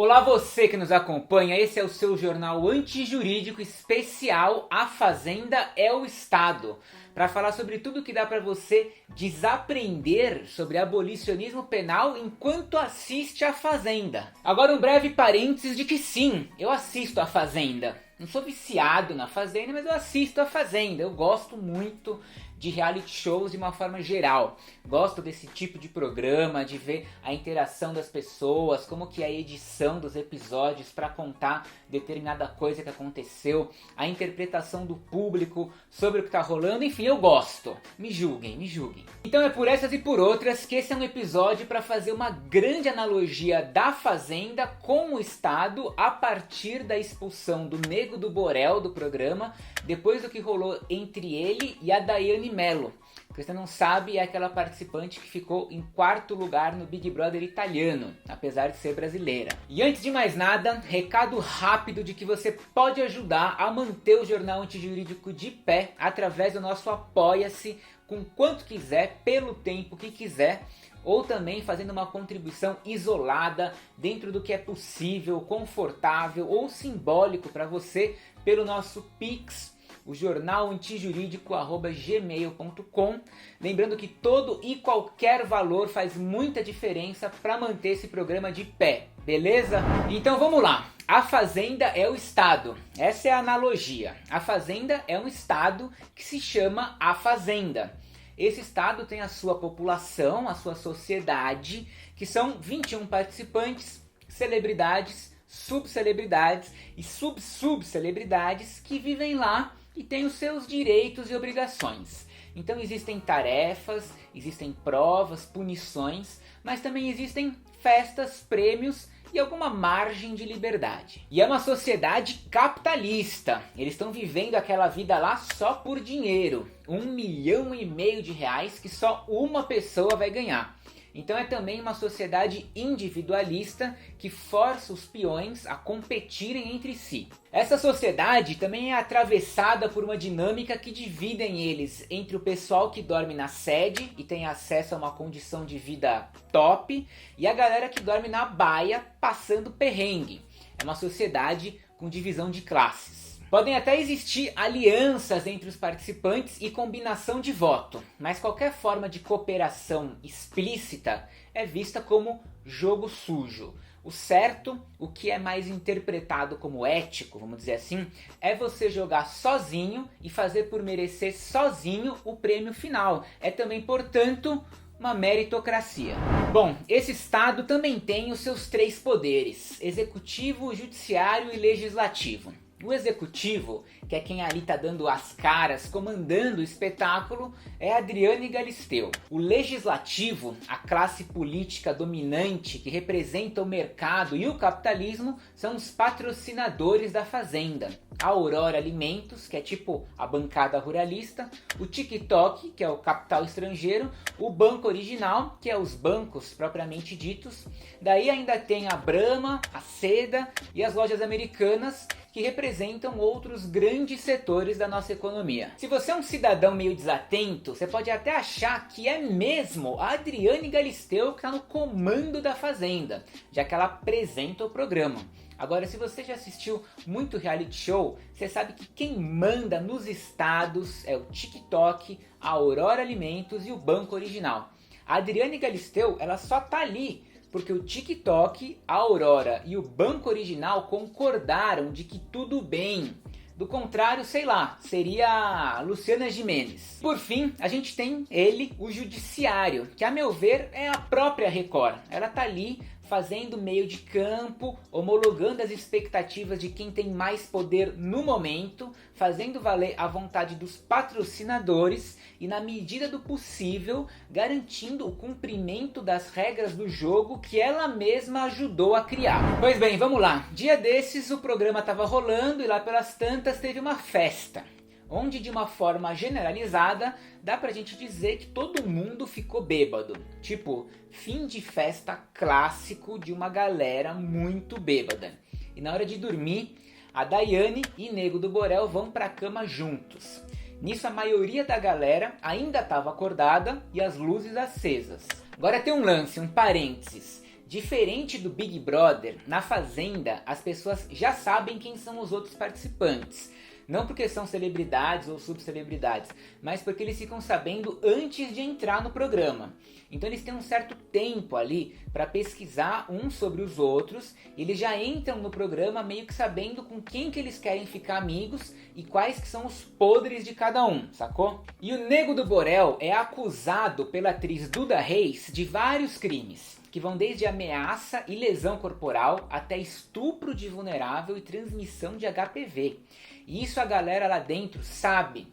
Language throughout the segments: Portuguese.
Olá você que nos acompanha, esse é o seu jornal antijurídico especial A Fazenda é o Estado, para falar sobre tudo que dá para você desaprender sobre abolicionismo penal enquanto assiste A Fazenda. Agora um breve parênteses de que sim, eu assisto A Fazenda. Não sou viciado na Fazenda, mas eu assisto A Fazenda. Eu gosto muito de reality shows de uma forma geral. Gosto desse tipo de programa, de ver a interação das pessoas, como que é a edição dos episódios para contar determinada coisa que aconteceu, a interpretação do público sobre o que está rolando, enfim, eu gosto. Me julguem, me julguem. Então é por essas e por outras que esse é um episódio para fazer uma grande analogia da Fazenda com o Estado a partir da expulsão do Nego do Borel do programa, depois do que rolou entre ele e a Daiane Mello. Que você não sabe, é aquela participante que ficou em quarto lugar no Big Brother italiano, apesar de ser brasileira. E antes de mais nada, recado rápido de que você pode ajudar a manter o Jornal Antijurídico de pé através do nosso Apoia-se, com quanto quiser, pelo tempo que quiser, ou também fazendo uma contribuição isolada dentro do que é possível, confortável ou simbólico para você pelo nosso Pix, o jornalantijurídico@gmail.com. Lembrando que todo e qualquer valor faz muita diferença para manter esse programa de pé, beleza? Então vamos lá. A Fazenda é o Estado. Essa é a analogia. A Fazenda é um Estado que se chama A Fazenda. Esse Estado tem a sua população, a sua sociedade, que são 21 participantes, celebridades, subcelebridades e sub-subcelebridades que vivem lá e têm os seus direitos e obrigações. Então existem tarefas, existem provas, punições, mas também existem festas, prêmios e alguma margem de liberdade. E é uma sociedade capitalista. Eles estão vivendo aquela vida lá só por dinheiro. R$1,5 milhão de reais que só uma pessoa vai ganhar. Então é também uma sociedade individualista que força os peões a competirem entre si. Essa sociedade também é atravessada por uma dinâmica que dividem eles entre o pessoal que dorme na sede e tem acesso a uma condição de vida top e a galera que dorme na baia passando perrengue. É uma sociedade com divisão de classes. Podem até existir alianças entre os participantes e combinação de voto, mas qualquer forma de cooperação explícita é vista como jogo sujo. O certo, o que é mais interpretado como ético, vamos dizer assim, é você jogar sozinho e fazer por merecer sozinho o prêmio final. É também, portanto, uma meritocracia. Bom, esse Estado também tem os seus 3 poderes: executivo, judiciário e legislativo. O executivo, que é quem ali tá dando as caras, comandando o espetáculo, é Adriane Galisteu. O legislativo, a classe política dominante que representa o mercado e o capitalismo, são os patrocinadores da Fazenda. A Aurora Alimentos, que é tipo a bancada ruralista, o TikTok, que é o capital estrangeiro, o Banco Original, que é os bancos propriamente ditos. Daí ainda tem a Brahma, a Seda e as lojas americanas, que representam outros grandes setores da nossa economia. Se você é um cidadão meio desatento, você pode até achar que é mesmo a Adriane Galisteu que está no comando da Fazenda, já que ela apresenta o programa. Agora, se você já assistiu muito reality show, você sabe que quem manda nos estados é o TikTok, a Aurora Alimentos e o Banco Original. A Adriane Galisteu, ela só tá ali porque o TikTok, a Aurora e o Banco Original concordaram de que tudo bem. Do contrário, sei lá, seria a Luciana Gimenez. Por fim, a gente tem ele, o Judiciário, que a meu ver é a própria Record. Ela tá ali fazendo meio de campo, homologando as expectativas de quem tem mais poder no momento, fazendo valer a vontade dos patrocinadores e, na medida do possível, garantindo o cumprimento das regras do jogo que ela mesma ajudou a criar. Pois bem, vamos lá. Dia desses o programa estava rolando e lá pelas tantas teve uma festa, onde de uma forma generalizada dá pra gente dizer que todo mundo ficou bêbado. Tipo, fim de festa clássico de uma galera muito bêbada. E na hora de dormir, a Daiane e Nego do Borel vão pra cama juntos. Nisso a maioria da galera ainda estava acordada e as luzes acesas. Agora tem um lance, um parênteses. Diferente do Big Brother, na Fazenda as pessoas já sabem quem são os outros participantes. Não porque são celebridades ou subcelebridades, mas porque eles ficam sabendo antes de entrar no programa. Então eles têm um certo tempo ali para pesquisar uns sobre os outros. E eles já entram no programa meio que sabendo com quem que eles querem ficar amigos e quais que são os podres de cada um, sacou? E o Nego do Borel é acusado pela atriz Duda Reis de vários crimes, que vão desde ameaça e lesão corporal até estupro de vulnerável e transmissão de HPV. E isso a galera lá dentro sabe.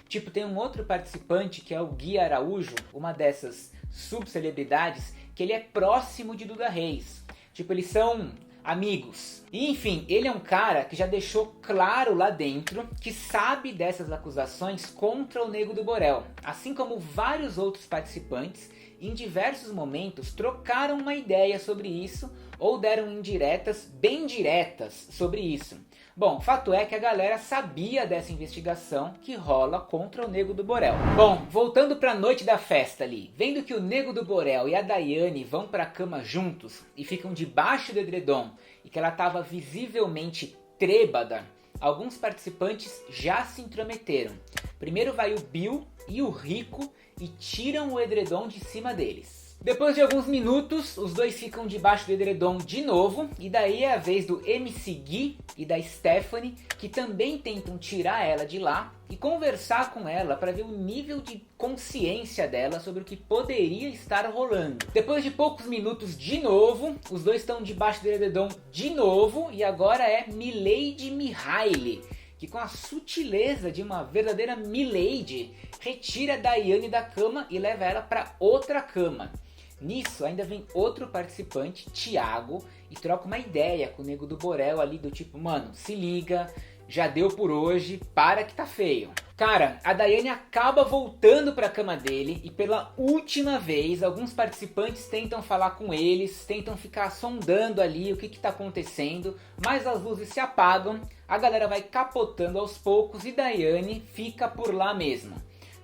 Tipo, tem um outro participante que é o Gui Araújo, uma dessas subcelebridades, que ele é próximo de Duda Reis. Tipo, eles são amigos. E enfim, ele é um cara que já deixou claro lá dentro que sabe dessas acusações contra o Nego do Borel. Assim como vários outros participantes, em diversos momentos trocaram uma ideia sobre isso ou deram indiretas bem diretas sobre isso. Bom, fato é que a galera sabia dessa investigação que rola contra o Nego do Borel. Bom, voltando pra noite da festa ali, vendo que o Nego do Borel e a Daiane vão pra cama juntos e ficam debaixo do edredom e que ela tava visivelmente trêbada, alguns participantes já se intrometeram. Primeiro vai o Bill e o Rico e tiram o edredom de cima deles. Depois de alguns minutos, os dois ficam debaixo do edredom de novo, e daí é a vez do MC Gui e da Stephanie, que também tentam tirar ela de lá e conversar com ela para ver o nível de consciência dela sobre o que poderia estar rolando. Depois de poucos minutos de novo, os dois estão debaixo do edredom de novo, e agora é Milady Mihaly, que com a sutileza de uma verdadeira Milady, retira a Daiane da cama e leva ela para outra cama. Nisso ainda vem outro participante, Thiago, e troca uma ideia com o Nego do Borel ali do tipo, mano, se liga, já deu por hoje, para que tá feio. Cara, a Daiane acaba voltando para a cama dele e pela última vez alguns participantes tentam falar com eles, tentam ficar sondando ali o que tá acontecendo, mas as luzes se apagam, a galera vai capotando aos poucos e Daiane fica por lá mesmo.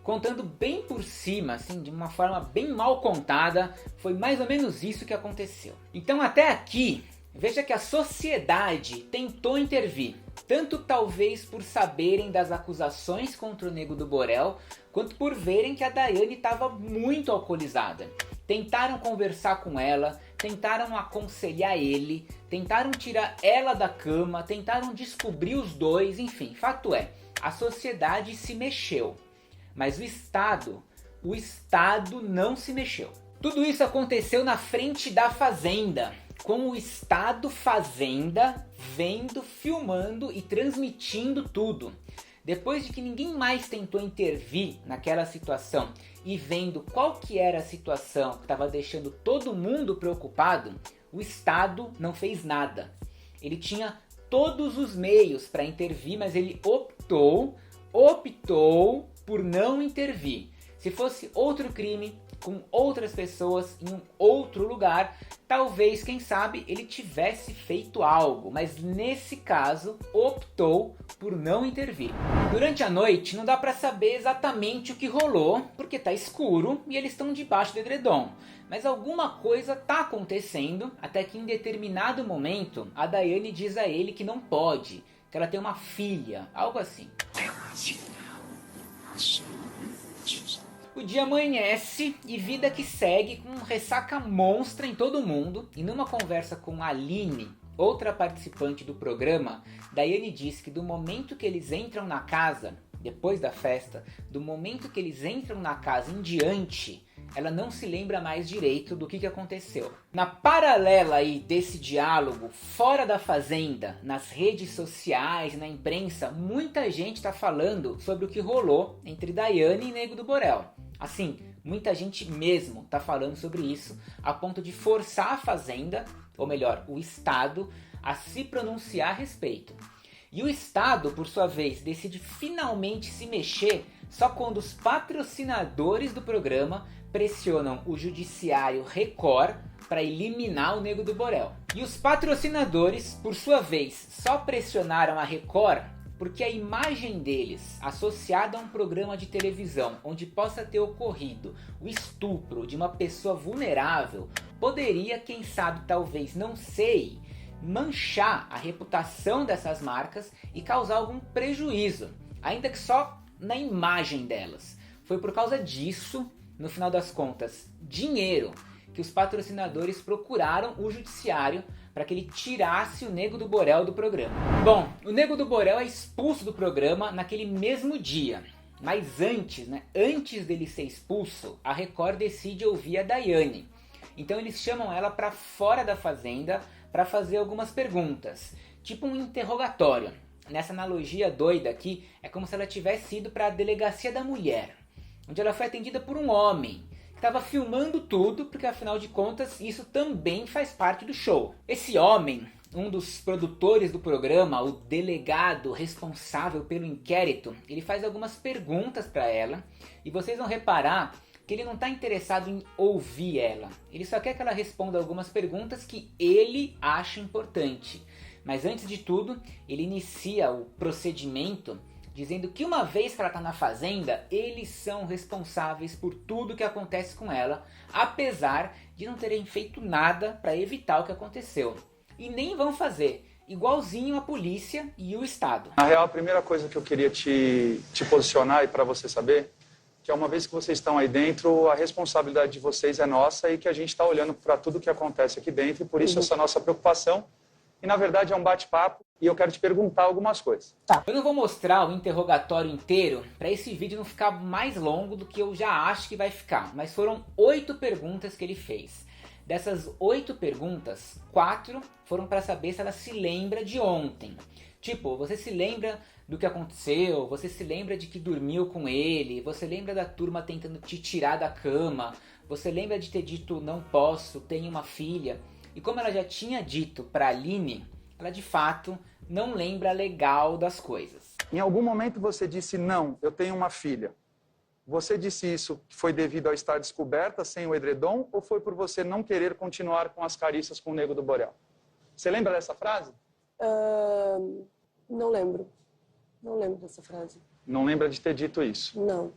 Contando bem por cima, assim, de uma forma bem mal contada, foi mais ou menos isso que aconteceu. Então até aqui, veja que a sociedade tentou intervir, tanto talvez por saberem das acusações contra o Nego do Borel, quanto por verem que a Daiane estava muito alcoolizada. Tentaram conversar com ela, tentaram aconselhar ele, tentaram tirar ela da cama, tentaram descobrir os dois, enfim, fato é, a sociedade se mexeu. Mas o Estado não se mexeu. Tudo isso aconteceu na frente da Fazenda, com o Estado Fazenda vendo, filmando e transmitindo tudo. Depois de que ninguém mais tentou intervir naquela situação e vendo qual que era a situação que estava deixando todo mundo preocupado, o Estado não fez nada. Ele tinha todos os meios para intervir, mas ele optou por não intervir. Se fosse outro crime, com outras pessoas, em um outro lugar, talvez, quem sabe, ele tivesse feito algo, mas nesse caso, optou por não intervir. Durante a noite, não dá pra saber exatamente o que rolou, porque tá escuro e eles estão debaixo do edredom. Mas alguma coisa tá acontecendo, até que em determinado momento, a Daiane diz a ele que não pode, que ela tem uma filha, algo assim. O dia amanhece e vida que segue com ressaca monstra em todo mundo. E numa conversa com a Aline, outra participante do programa, Daiane diz que do momento que eles entram na casa, depois da festa, do momento que eles entram na casa em diante, ela não se lembra mais direito do que aconteceu. Na paralela aí desse diálogo, fora da Fazenda, nas redes sociais, na imprensa, muita gente está falando sobre o que rolou entre Daiane e Nego do Borel. Assim, muita gente mesmo está falando sobre isso, a ponto de forçar a Fazenda, ou melhor, o Estado, a se pronunciar a respeito. E o Estado, por sua vez, decide finalmente se mexer só quando os patrocinadores do programa pressionam o Judiciário Record para eliminar o Nego do Borel. E os patrocinadores, por sua vez, só pressionaram a Record porque a imagem deles, associada a um programa de televisão onde possa ter ocorrido o estupro de uma pessoa vulnerável, poderia, quem sabe, talvez, não sei, manchar a reputação dessas marcas e causar algum prejuízo, ainda que só na imagem delas. Foi por causa disso, no final das contas, dinheiro, que os patrocinadores procuraram o judiciário para que ele tirasse o Nego do Borel do programa. Bom, o Nego do Borel é expulso do programa naquele mesmo dia. Mas antes dele ser expulso, a Record decide ouvir a Daiane. Então eles chamam ela para fora da fazenda para fazer algumas perguntas, tipo um interrogatório. Nessa analogia doida aqui, é como se ela tivesse ido para a delegacia da mulher, onde ela foi atendida por um homem que estava filmando tudo, porque afinal de contas isso também faz parte do show. Esse homem, um dos produtores do programa, o delegado responsável pelo inquérito, ele faz algumas perguntas para ela e vocês vão reparar que ele não está interessado em ouvir ela. Ele só quer que ela responda algumas perguntas que ele acha importante. Mas antes de tudo, ele inicia o procedimento dizendo que uma vez que ela está na fazenda, eles são responsáveis por tudo que acontece com ela, apesar de não terem feito nada para evitar o que aconteceu. E nem vão fazer, igualzinho a polícia e o Estado. Na real, a primeira coisa que eu queria te posicionar e para você saber, que uma vez que vocês estão aí dentro, a responsabilidade de vocês é nossa e que a gente está olhando para tudo que acontece aqui dentro e por isso essa nossa preocupação. E na verdade é um bate-papo e eu quero te perguntar algumas coisas. Tá. Eu não vou mostrar o interrogatório inteiro para esse vídeo não ficar mais longo do que eu já acho que vai ficar, mas foram 8 perguntas que ele fez. Dessas 8 perguntas, 4 foram para saber se ela se lembra de ontem. Tipo, você se lembra do que aconteceu, você se lembra de que dormiu com ele, você lembra da turma tentando te tirar da cama, você lembra de ter dito não posso, tenho uma filha. E como ela já tinha dito para a Aline, ela de fato não lembra legal das coisas. Em algum momento você disse não, eu tenho uma filha. Você disse isso foi devido ao estar descoberta sem o edredom ou foi por você não querer continuar com as carícias com o Nego do Borel? Você lembra dessa frase? Não lembro. Não lembro dessa frase. Não lembra de ter dito isso? Não.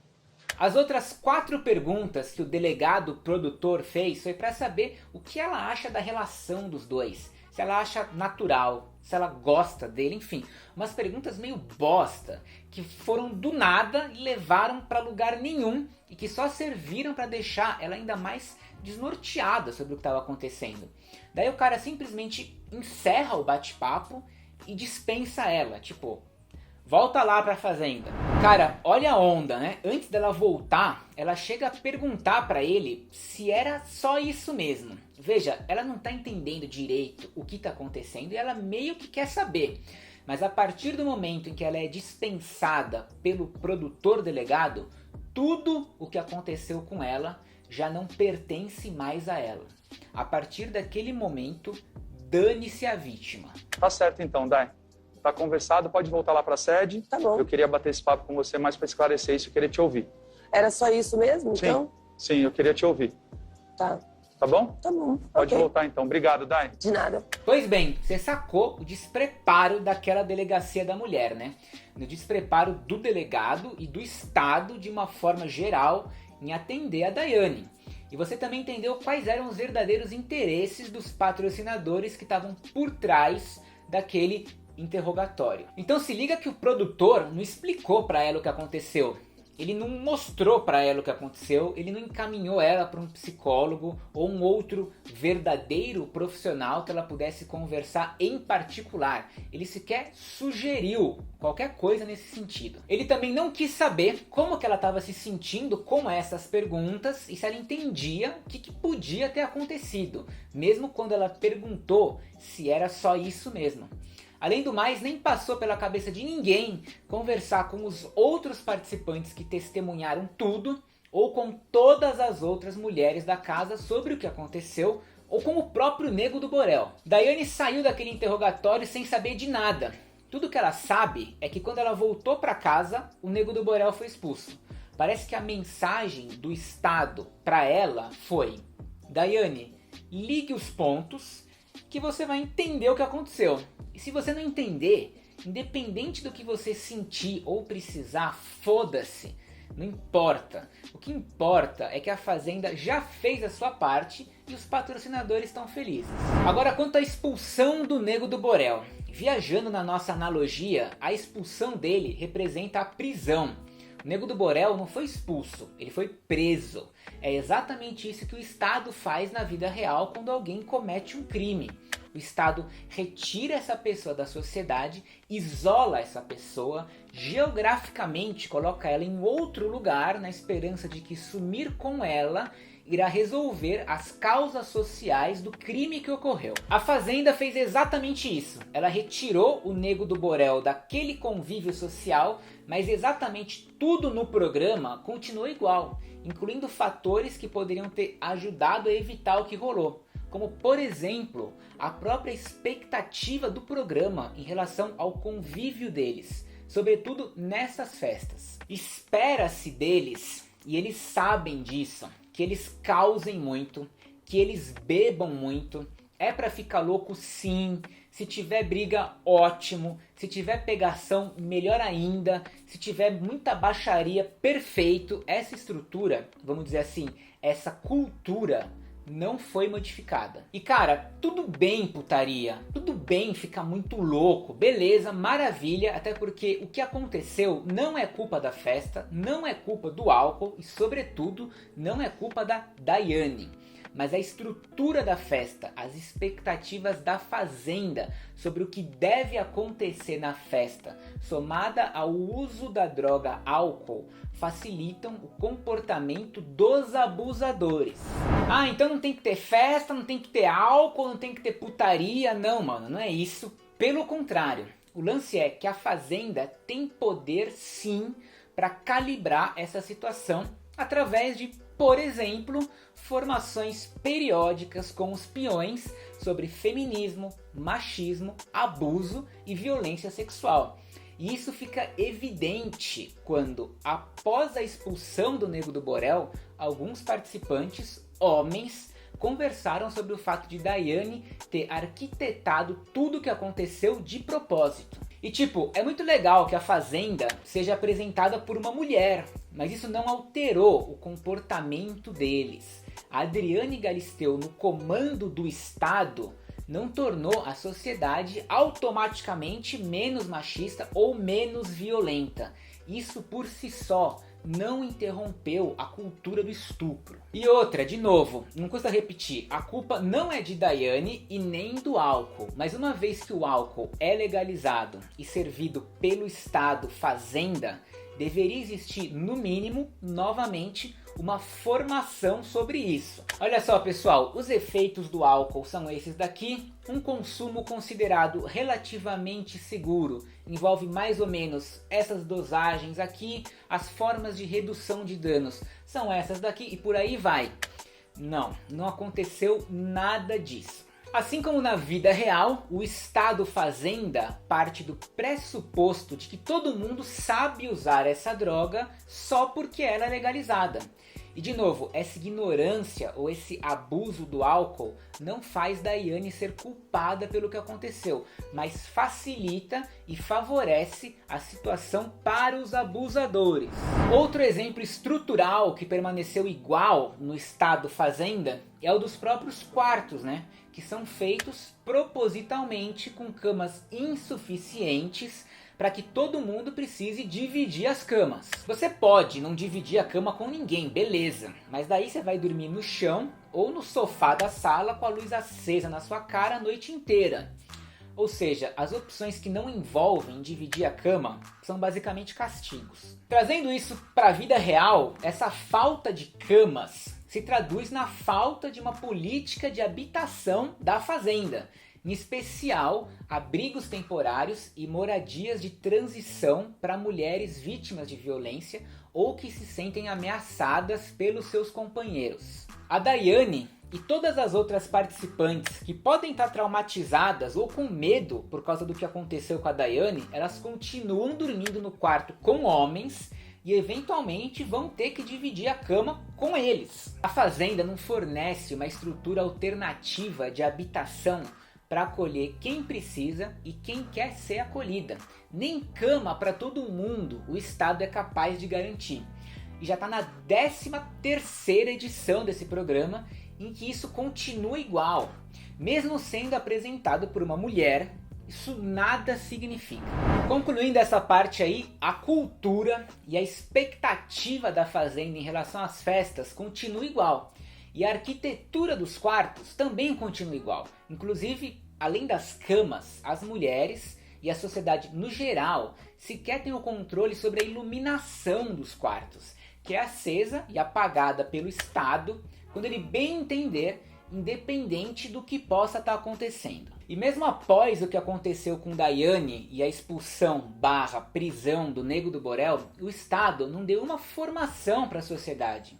As outras 4 perguntas que o delegado produtor fez foi para saber o que ela acha da relação dos dois. Se ela acha natural, se ela gosta dele, enfim. Umas perguntas meio bosta, que foram do nada e levaram para lugar nenhum e que só serviram para deixar ela ainda mais desnorteada sobre o que estava acontecendo. Daí o cara simplesmente encerra o bate-papo e dispensa ela, tipo, volta lá pra fazenda. Cara, olha a onda, né? Antes dela voltar, ela chega a perguntar pra ele se era só isso mesmo. Veja, ela não tá entendendo direito o que tá acontecendo e ela meio que quer saber. Mas a partir do momento em que ela é dispensada pelo produtor delegado, tudo o que aconteceu com ela já não pertence mais a ela. A partir daquele momento, dane-se a vítima. Tá certo então, Dai. Tá conversado, pode voltar lá pra sede. Tá bom. Eu queria bater esse papo com você mais para esclarecer isso, eu queria te ouvir. Era só isso mesmo, então? Sim, eu queria te ouvir. Tá. Tá bom? Tá bom. Pode Ok. voltar então. Obrigado, Dai. De nada. Pois bem, você sacou o despreparo daquela delegacia da mulher, né? No despreparo do delegado e do Estado de uma forma geral em atender a Daiane. E você também entendeu quais eram os verdadeiros interesses dos patrocinadores que estavam por trás daquele interrogatório. Então se liga que o produtor não explicou para ela o que aconteceu. Ele não mostrou para ela o que aconteceu, ele não encaminhou ela para um psicólogo ou um outro verdadeiro profissional que ela pudesse conversar em particular. Ele sequer sugeriu qualquer coisa nesse sentido. Ele também não quis saber como que ela estava se sentindo com essas perguntas e se ela entendia o que podia ter acontecido, mesmo quando ela perguntou se era só isso mesmo. Além do mais, nem passou pela cabeça de ninguém conversar com os outros participantes que testemunharam tudo, ou com todas as outras mulheres da casa sobre o que aconteceu, ou com o próprio Nego do Borel. Daiane saiu daquele interrogatório sem saber de nada. Tudo que ela sabe é que quando ela voltou para casa, o Nego do Borel foi expulso. Parece que a mensagem do Estado para ela foi: Daiane, ligue os pontos que você vai entender o que aconteceu. E se você não entender, independente do que você sentir ou precisar, foda-se. Não importa. O que importa é que a Fazenda já fez a sua parte e os patrocinadores estão felizes. Agora, quanto à expulsão do Nego do Borel. Viajando na nossa analogia, a expulsão dele representa a prisão. O Nego do Borel não foi expulso, ele foi preso. É exatamente isso que o Estado faz na vida real quando alguém comete um crime. O Estado retira essa pessoa da sociedade, isola essa pessoa, geograficamente coloca ela em outro lugar, na esperança de que sumir com ela irá resolver as causas sociais do crime que ocorreu. A Fazenda fez exatamente isso. Ela retirou o Nego do Borel daquele convívio social, mas exatamente tudo no programa continuou igual, incluindo fatores que poderiam ter ajudado a evitar o que rolou. Como, por exemplo, a própria expectativa do programa em relação ao convívio deles, sobretudo nessas festas. Espera-se deles, e eles sabem disso, que eles causem muito, que eles bebam muito. É pra ficar louco sim, se tiver briga ótimo, se tiver pegação melhor ainda, se tiver muita baixaria perfeito. Essa estrutura, vamos dizer assim, essa cultura não foi modificada. E cara, tudo bem putaria, tudo bem ficar muito louco, beleza, maravilha, até porque o que aconteceu não é culpa da festa, não é culpa do álcool e sobretudo não é culpa da Daiane. Mas a estrutura da festa, as expectativas da Fazenda sobre o que deve acontecer na festa, somada ao uso da droga álcool, facilitam o comportamento dos abusadores. Ah, então não tem que ter festa, não tem que ter álcool, não tem que ter putaria. Não, mano, não é isso. Pelo contrário, o lance é que a Fazenda tem poder sim para calibrar essa situação através de, por exemplo, formações periódicas com os peões sobre feminismo, machismo, abuso e violência sexual. E isso fica evidente quando, após a expulsão do Nego do Borel, alguns participantes, homens, conversaram sobre o fato de Daiane ter arquitetado tudo o que aconteceu de propósito. E tipo, é muito legal que a Fazenda seja apresentada por uma mulher, mas isso não alterou o comportamento deles. A Adriane Galisteu no comando do Estado não tornou a sociedade automaticamente menos machista ou menos violenta. Isso por si só não interrompeu a cultura do estupro. E outra, de novo, não custa repetir, a culpa não é de Daiane e nem do álcool, mas uma vez que o álcool é legalizado e servido pelo Estado Fazenda, deveria existir, no mínimo, novamente, uma formação sobre isso. Olha só pessoal, os efeitos do álcool são esses daqui. Um consumo considerado relativamente seguro envolve mais ou menos essas dosagens aqui. As formas de redução de danos são essas daqui e por aí vai. Não aconteceu nada disso. Assim como na vida real, o Estado Fazenda parte do pressuposto de que todo mundo sabe usar essa droga só porque ela é legalizada. E de novo, essa ignorância ou esse abuso do álcool não faz Daiane ser culpada pelo que aconteceu, mas facilita e favorece a situação para os abusadores. Outro exemplo estrutural que permaneceu igual no Estado Fazenda é o dos próprios quartos, né? Que são feitos propositalmente com camas insuficientes para que todo mundo precise dividir as camas. Você pode não dividir a cama com ninguém, beleza, mas daí você vai dormir no chão ou no sofá da sala com a luz acesa na sua cara a noite inteira. Ou seja, as opções que não envolvem dividir a cama são basicamente castigos. Trazendo isso para a vida real, essa falta de camas se traduz na falta de uma política de habitação da Fazenda. Em especial, abrigos temporários e moradias de transição para mulheres vítimas de violência ou que se sentem ameaçadas pelos seus companheiros. A Daiane e todas as outras participantes que podem estar traumatizadas ou com medo por causa do que aconteceu com a Daiane, elas continuam dormindo no quarto com homens e eventualmente vão ter que dividir a cama com eles. A Fazenda não fornece uma estrutura alternativa de habitação para acolher quem precisa e quem quer ser acolhida. Nem cama para todo mundo o Estado é capaz de garantir. e já está na 13ª edição desse programa em que isso continua igual. Mesmo sendo apresentado por uma mulher, isso nada significa. Concluindo essa parte aí, a cultura e a expectativa da Fazenda em relação às festas continua igual. E a arquitetura dos quartos também continua igual. Inclusive, além das camas, as mulheres e a sociedade no geral sequer tem o controle sobre a iluminação dos quartos, que é acesa e apagada pelo Estado quando ele bem entender, independente do que possa estar acontecendo. E mesmo após o que aconteceu com Daiane e a expulsão / prisão do Nego do Borel, o Estado não deu uma formação para a sociedade.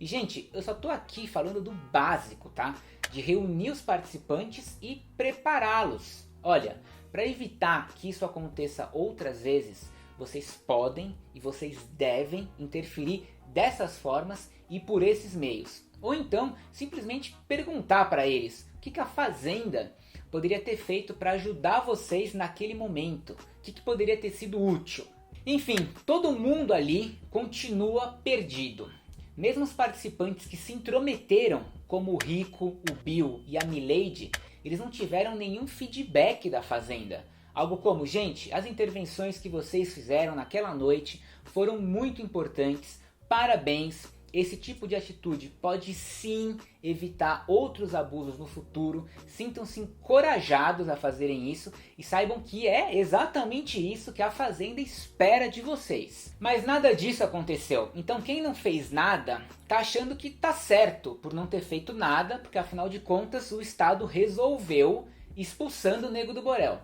E gente, eu só tô aqui falando do básico, tá? De reunir os participantes e prepará-los. Olha, para evitar que isso aconteça outras vezes, vocês podem e vocês devem interferir dessas formas e por esses meios. Ou então, simplesmente perguntar para eles o que a Fazenda poderia ter feito para ajudar vocês naquele momento. O que poderia ter sido útil. Enfim, todo mundo ali continua perdido. Mesmo os participantes que se intrometeram, como o Rico, o Bill e a Milady, eles não tiveram nenhum feedback da Fazenda. Algo como, gente, as intervenções que vocês fizeram naquela noite foram muito importantes, parabéns. Esse tipo de atitude pode sim evitar outros abusos no futuro. Sintam-se encorajados a fazerem isso e saibam que é exatamente isso que a Fazenda espera de vocês. Mas nada disso aconteceu. Então quem não fez nada tá achando que tá certo por não ter feito nada, porque afinal de contas o Estado resolveu expulsando o Nego do Borel.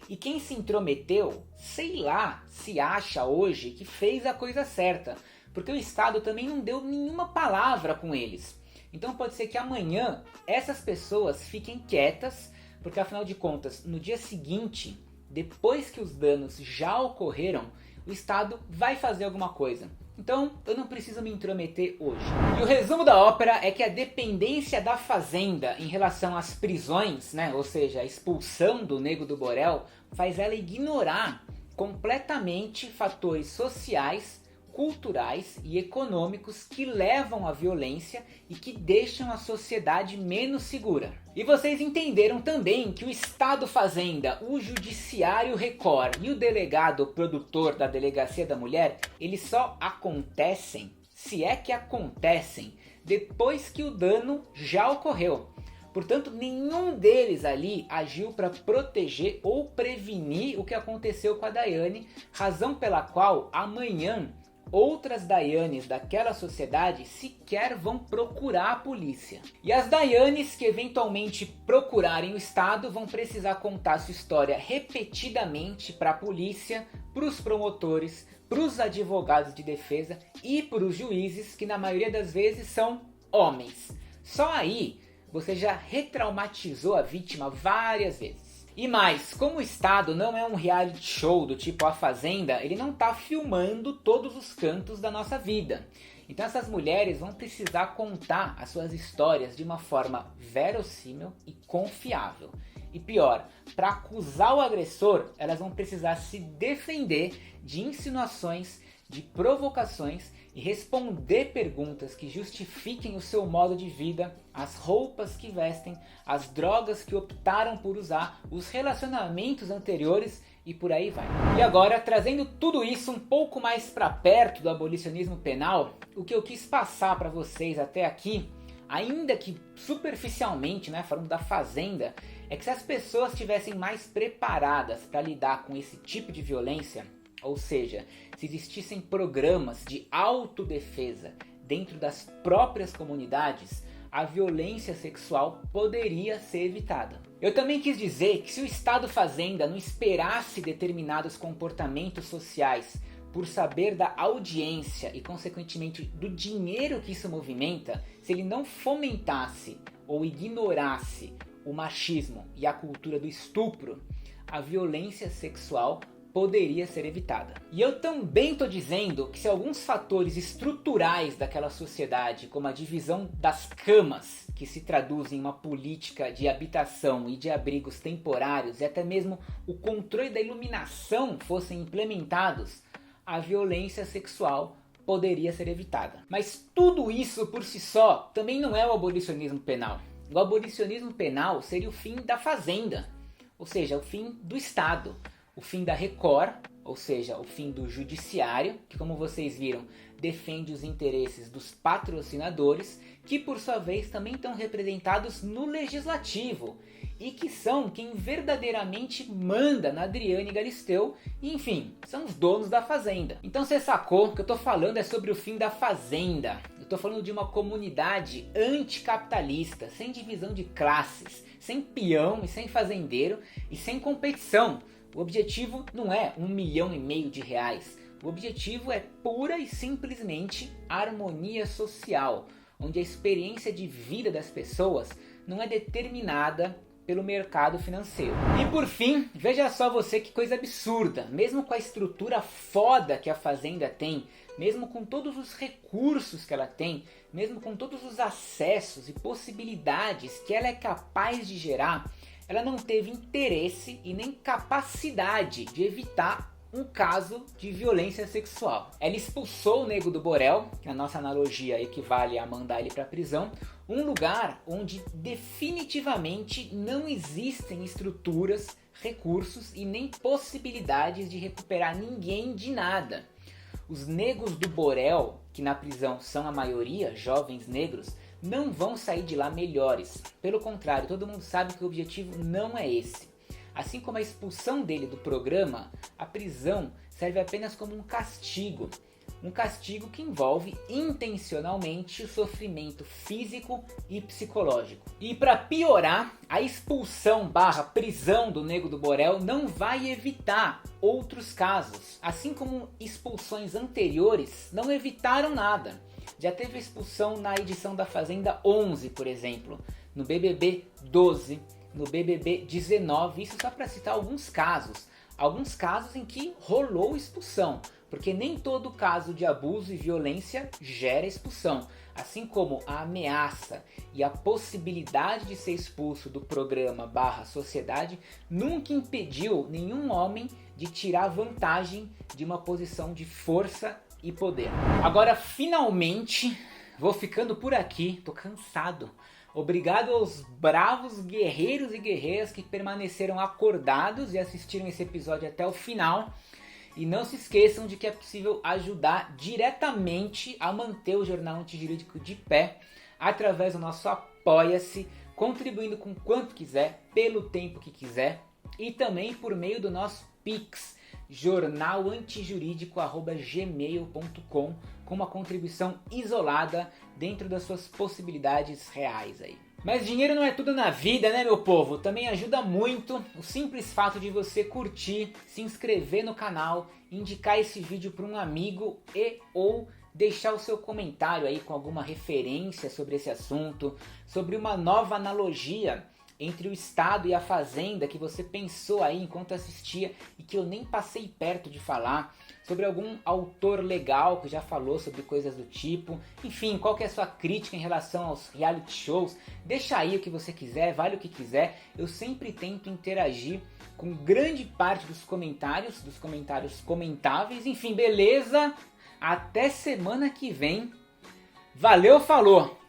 E quem se intrometeu, sei lá se acha hoje que fez a coisa certa. Porque o Estado também não deu nenhuma palavra com eles. Então pode ser que amanhã essas pessoas fiquem quietas, porque afinal de contas, no dia seguinte, depois que os danos já ocorreram, o Estado vai fazer alguma coisa. Então eu não preciso me intrometer hoje. E o resumo da ópera é que a dependência da Fazenda em relação às prisões, né, ou seja, a expulsão do Nego do Borel, faz ela ignorar completamente fatores sociais, culturais e econômicos que levam à violência e que deixam a sociedade menos segura. E vocês entenderam também que o Estado Fazenda, o Judiciário Record e o delegado produtor da Delegacia da Mulher, eles só acontecem, se é que acontecem, depois que o dano já ocorreu. Portanto, nenhum deles ali agiu para proteger ou prevenir o que aconteceu com a Daiane, razão pela qual amanhã outras Daianes daquela sociedade sequer vão procurar a polícia. E as Daianes que eventualmente procurarem o Estado vão precisar contar sua história repetidamente para a polícia, para os promotores, para os advogados de defesa e para os juízes, que na maioria das vezes são homens. Só aí você já retraumatizou a vítima várias vezes. E mais, como o Estado não é um reality show do tipo A Fazenda, ele não está filmando todos os cantos da nossa vida. Então essas mulheres vão precisar contar as suas histórias de uma forma verossímil e confiável. E pior, para acusar o agressor, elas vão precisar se defender de insinuações, de provocações e responder perguntas que justifiquem o seu modo de vida, as roupas que vestem, as drogas que optaram por usar, os relacionamentos anteriores e por aí vai. E agora, trazendo tudo isso um pouco mais para perto do abolicionismo penal, o que eu quis passar para vocês até aqui, ainda que superficialmente, né, falando da Fazenda, é que se as pessoas estivessem mais preparadas para lidar com esse tipo de violência, ou seja, se existissem programas de autodefesa dentro das próprias comunidades, a violência sexual poderia ser evitada. Eu também quis dizer que se o Estado Fazenda não esperasse determinados comportamentos sociais por saber da audiência e consequentemente do dinheiro que isso movimenta, se ele não fomentasse ou ignorasse o machismo e a cultura do estupro, a violência sexual poderia ser evitada. E eu também estou dizendo que se alguns fatores estruturais daquela sociedade, como a divisão das camas, que se traduzem em uma política de habitação e de abrigos temporários, e até mesmo o controle da iluminação fossem implementados, a violência sexual poderia ser evitada. Mas tudo isso por si só também não é o abolicionismo penal. O abolicionismo penal seria o fim da fazenda, ou seja, o fim do Estado, o fim da Record, ou seja, o fim do judiciário, que como vocês viram, defende os interesses dos patrocinadores, que por sua vez também estão representados no legislativo, e que são quem verdadeiramente manda na Adriane Galisteu, e enfim, são os donos da fazenda. Então você sacou que eu tô falando é sobre o fim da fazenda. Eu tô falando de uma comunidade anticapitalista, sem divisão de classes, sem peão e sem fazendeiro e sem competição. O objetivo não é R$1,5 milhão de reais. O objetivo é pura e simplesmente harmonia social, onde a experiência de vida das pessoas não é determinada pelo mercado financeiro. E por fim, veja só você que coisa absurda. Mesmo com a estrutura foda que a fazenda tem, mesmo com todos os recursos que ela tem, mesmo com todos os acessos e possibilidades que ela é capaz de gerar, ela não teve interesse e nem capacidade de evitar um caso de violência sexual. Ela expulsou o Nego do Borel, que na nossa analogia equivale a mandar ele para a prisão, um lugar onde definitivamente não existem estruturas, recursos e nem possibilidades de recuperar ninguém de nada. Os negros do Borel, que na prisão são a maioria, jovens negros, não vão sair de lá melhores. Pelo contrário, todo mundo sabe que o objetivo não é esse. Assim como a expulsão dele do programa, a prisão serve apenas como um castigo. Um castigo que envolve intencionalmente o sofrimento físico e psicológico. E para piorar, a expulsão / prisão do Nego do Borel não vai evitar outros casos. Assim como expulsões anteriores não evitaram nada. Já teve expulsão na edição da Fazenda 11, por exemplo, no BBB 12, no BBB 19, isso só para citar alguns casos em que rolou expulsão, porque nem todo caso de abuso e violência gera expulsão, assim como a ameaça e a possibilidade de ser expulso do programa / sociedade nunca impediu nenhum homem de tirar vantagem de uma posição de força e poder. Agora finalmente vou ficando por aqui, tô cansado. Obrigado aos bravos guerreiros e guerreiras que permaneceram acordados e assistiram esse episódio até o final. E não se esqueçam de que é possível ajudar diretamente a manter o Jornal Antijurídico de pé através do nosso Apoia-se, contribuindo com quanto quiser, pelo tempo que quiser e também por meio do nosso Pix, jornalantijurídico@gmail.com, com uma contribuição isolada dentro das suas possibilidades reais aí. Mas dinheiro não é tudo na vida, né, meu povo? Também ajuda muito o simples fato de você curtir, se inscrever no canal, indicar esse vídeo para um amigo e ou deixar o seu comentário aí com alguma referência sobre esse assunto, sobre uma nova analogia entre o Estado e a Fazenda que você pensou aí enquanto assistia e que eu nem passei perto de falar, sobre algum autor legal que já falou sobre coisas do tipo, enfim, qual que é a sua crítica em relação aos reality shows, deixa aí o que você quiser, vale o que quiser, eu sempre tento interagir com grande parte dos comentários comentáveis, enfim, beleza? Até semana que vem, valeu, falou!